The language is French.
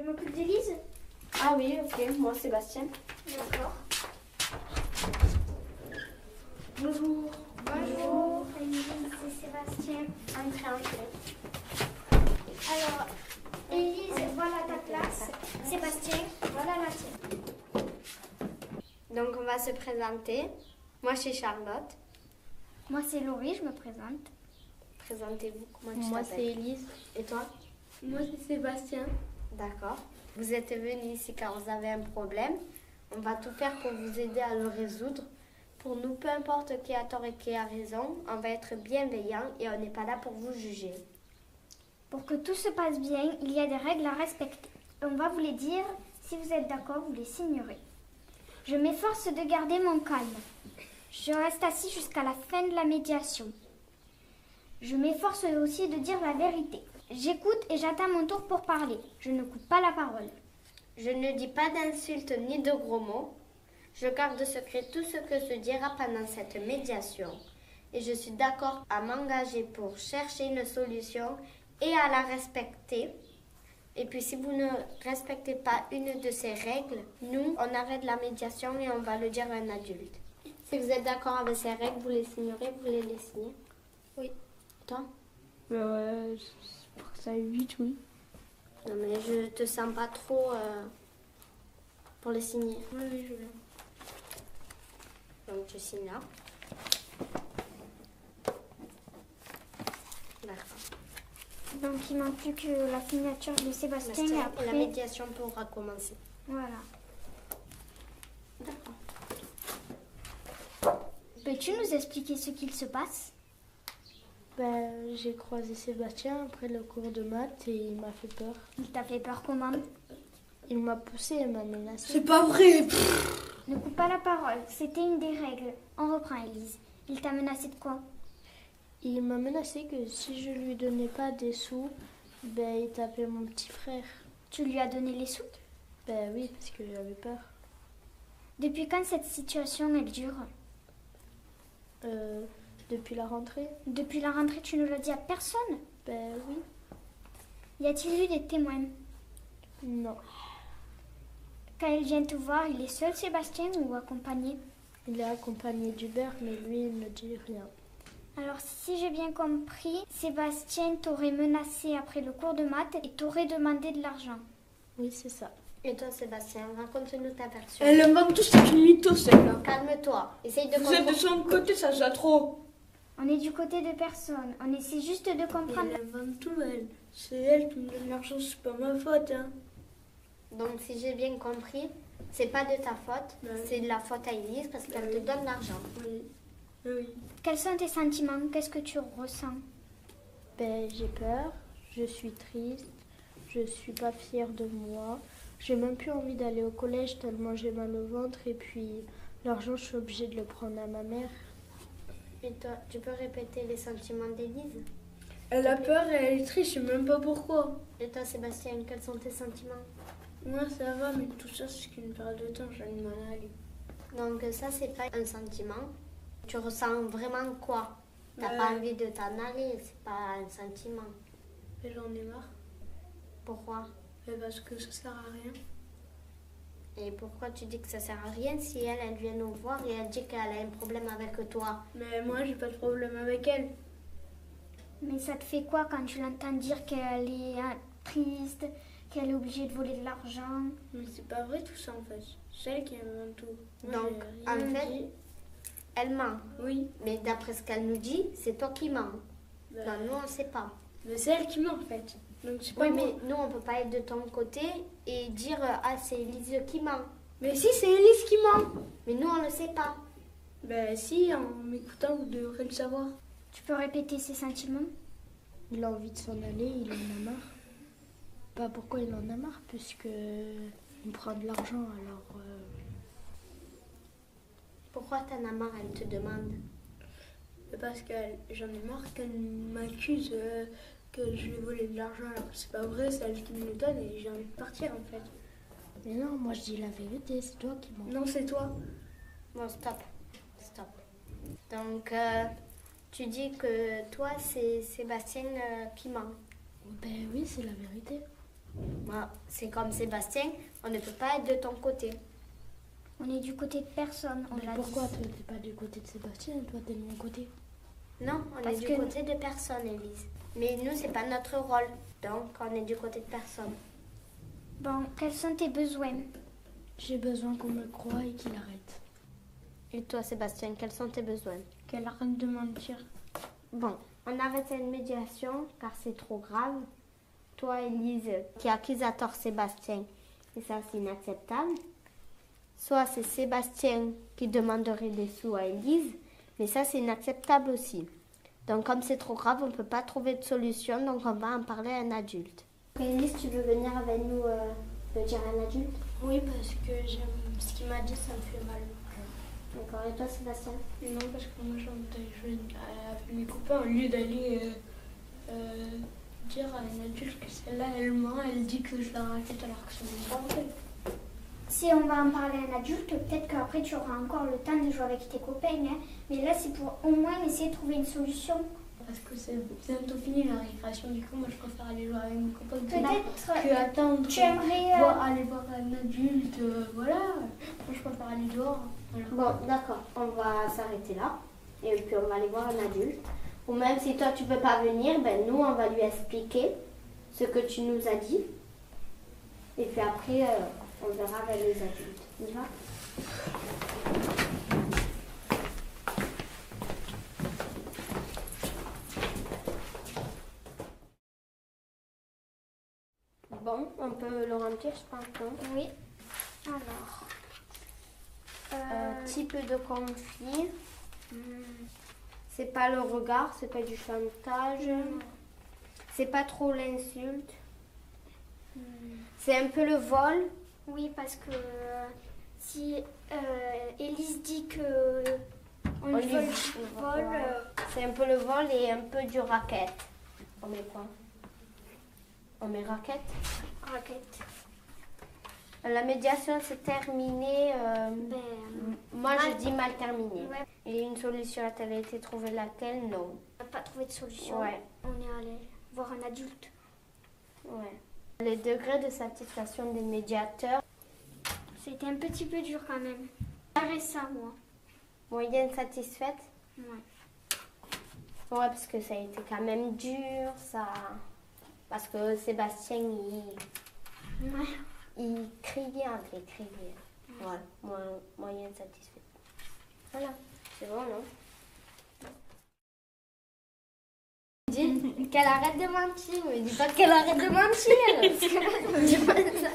m'occupe d'Élise. Ah oui, ok, moi Sébastien. D'accord. Bonjour. Bonjour, Élise, c'est Sébastien. Entrez. Alors, Élise, voilà ta place. Sébastien, voilà la tienne. Donc on va se présenter. Moi c'est Charlotte. Moi, c'est Laurie, je me présente. Présentez-vous, comment tu Moi, t'appelles? c'est Élise. Et toi? Moi, c'est Sébastien. D'accord. Vous êtes venus ici car vous avez un problème. On va tout faire pour vous aider à le résoudre. Pour nous, peu importe qui a tort et qui a raison, on va être bienveillant et on n'est pas là pour vous juger. Pour que tout se passe bien, il y a des règles à respecter. On va vous les dire. Si vous êtes d'accord, vous les signerez. Je m'efforce de garder mon calme. Je reste assis jusqu'à la fin de la médiation. Je m'efforce aussi de dire la vérité. J'écoute et j'attends mon tour pour parler. Je ne coupe pas la parole. Je ne dis pas d'insultes ni de gros mots. Je garde secret tout ce que se dira pendant cette médiation. Et je suis d'accord à m'engager pour chercher une solution et à la respecter. Et puis si vous ne respectez pas une de ces règles, nous, on arrête la médiation et on va le dire à un adulte. Si vous êtes d'accord avec ces règles, vous les signerez, vous les signez? Oui. Toi? Pour que ça aille vite, oui. Non mais je te sens pas trop pour les signer. Oui, je viens. Donc je signe là. D'accord. Donc il manque plus que la signature de Sébastien et après... La médiation pourra commencer. Voilà. D'accord. Peux-tu nous expliquer ce qu'il se passe? J'ai croisé Sébastien après le cours de maths et il m'a fait peur. Il t'a fait peur comment? Il m'a poussé et m'a menacé. C'est pas vrai. Ne coupe pas la parole, c'était une des règles. On reprend, Élise. Il t'a menacé de quoi? Il m'a menacé que si je lui donnais pas des sous, il tapait mon petit frère. Tu lui as donné les sous? Oui, parce que j'avais peur. Depuis quand cette situation, elle dure? Depuis la rentrée. Depuis la rentrée, tu ne l'as dit à personne? Oui. Y a-t-il eu des témoins? Non. Quand il vient te voir, il est seul, Sébastien, ou accompagné? Il est accompagné d'Hubert, mais lui, il ne dit rien. Alors, si j'ai bien compris, Sébastien t'aurait menacé après le cours de maths et t'aurait demandé de l'argent. Oui, c'est ça. Et toi Sébastien, raconte-nous ta version. Elle invente tout, c'est une mytho celle-là. Calme-toi. Essaye de Vous êtes de comprendre. son côté, ça va trop. On est du côté de personne. On essaie juste de comprendre. Elle invente tout, elle. C'est elle qui me donne l'argent, c'est pas ma faute. Hein. Donc si j'ai bien compris, c'est pas de ta faute, Ouais. c'est de la faute à Élise parce qu'elle te donne l'argent. Oui. Oui. Quels sont tes sentiments? Qu'est-ce que tu ressens? J'ai peur, je suis triste, je suis pas fière de moi. J'ai même plus envie d'aller au collège tellement j'ai mal au ventre et puis l'argent, je suis obligée de le prendre à ma mère. Et toi, tu peux répéter les sentiments d'Élise? Elle a peur et elle est triste, je sais même pas pourquoi. Et toi Sébastien, quels sont tes sentiments? Moi ça va, mais tout ça c'est qu'une période de temps, j'ai du mal à aller. Donc ça c'est pas un sentiment. Tu ressens vraiment quoi? T'as pas envie de t'en aller, c'est pas un sentiment. Et j'en ai marre. Pourquoi? Parce que ça sert à rien. Et pourquoi tu dis que ça sert à rien si elle vient nous voir et elle dit qu'elle a un problème avec toi? Mais moi j'ai pas de problème avec elle. Mais ça te fait quoi quand tu l'entends dire qu'elle est triste, qu'elle est obligée de voler de l'argent? Mais c'est pas vrai tout ça en fait. C'est elle qui invente tout. Moi, Donc j'ai en rien fait, dit. elle ment. Oui. Mais d'après ce qu'elle nous dit, c'est toi qui mens. Bah, Non, nous on sait pas. mais c'est elle qui ment en fait. Donc c'est pas Oui, moi. mais nous on peut pas être de ton côté et dire ah c'est Élise qui ment. Mais si c'est Élise qui ment. Mais nous on le sait pas. Si, en m'écoutant, vous devrez le savoir. Tu peux répéter ses sentiments? Il a envie de s'en aller, il en a marre. Pas pourquoi il en a marre, puisque il me prend de l'argent, alors... Pourquoi t'en as marre, elle te demande? Parce que j'en ai marre qu'elle m'accuse que je lui ai volé de l'argent alors que c'est pas vrai, c'est elle qui me le donne et j'ai envie de partir en fait. Mais non, moi je dis la vérité, c'est toi qui mens. Non, c'est toi. Bon, stop. Stop. Donc, tu dis que toi, c'est Sébastien qui ment. Oui, c'est la vérité. C'est comme Sébastien, on ne peut pas être de ton côté. On est du côté de personne, on Mais l'a pourquoi dit. toi t'es pas du côté de Sébastien et toi t'es de mon côté? Non, on Parce est du que- côté de personne, Élise. Mais nous, c'est pas notre rôle. Donc, on est du côté de personne. Bon, quels sont tes besoins? J'ai besoin qu'on me croie et qu'il arrête. Et toi, Sébastien, quels sont tes besoins? Qu'elle arrête de mentir. Bon, on arrête cette médiation car c'est trop grave. Toi, Élise, qui accuse à tort Sébastien, et ça, c'est inacceptable. Soit c'est Sébastien qui demanderait des sous à Élise, mais ça, c'est inacceptable aussi. Donc, comme c'est trop grave, on ne peut pas trouver de solution, donc on va en parler à un adulte. Élise, tu veux venir avec nous le dire à un adulte? Oui, parce que ce qu'il m'a dit, ça me fait mal. D'accord, et toi, Sébastien? Non, parce que moi, j'ai envie d'aller jouer avec mes copains au lieu d'aller dire à un adulte que celle-là, elle ment, elle dit que je la raquette alors que c'est même pas vrai. Si on va en parler à un adulte, peut-être qu'après tu auras encore le temps de jouer avec tes copains. Hein. Mais là, c'est pour au moins essayer de trouver une solution. Parce que c'est bientôt fini la récréation, du coup, moi, je préfère aller jouer avec mes copains Peut-être que attendre, tu aimerais... aller voir un adulte, voilà. Moi, je préfère aller dehors. Voilà. Bon, d'accord, on va s'arrêter là. Et puis on va aller voir un adulte. Ou même si toi tu peux pas venir, ben nous on va lui expliquer ce que tu nous as dit. Et puis après, on verra avec les adultes. On y va? Bon, on peut le remplir, je pense. Non? Oui. Alors... Type de conflit. C'est pas le regard, c'est pas du chantage. C'est pas trop l'insulte. C'est un peu le vol. Oui, parce que si Élise dit que on lui vole, C'est un peu le vol et un peu du racket. On met quoi? On met racket. raquette. La médiation s'est terminée. Moi, mal- je dis mal terminée. Ouais. Et une solution a-t-elle été trouvée? Laquelle? Non. On n'a pas trouvé de solution. Ouais. On est allé voir un adulte. Ouais. Les degrés de satisfaction des médiateurs. C'était un petit peu dur quand même. J'arrête ça, moi. Moyenne satisfaite. Ouais. Ouais, parce que ça a été quand même dur, ça. Parce que Sébastien, il criait un peu, Ouais, moyenne satisfaite. Voilà, c'est bon, non? Dis qu'elle arrête de mentir, mais dis pas qu'elle arrête de mentir. Dis pas ça.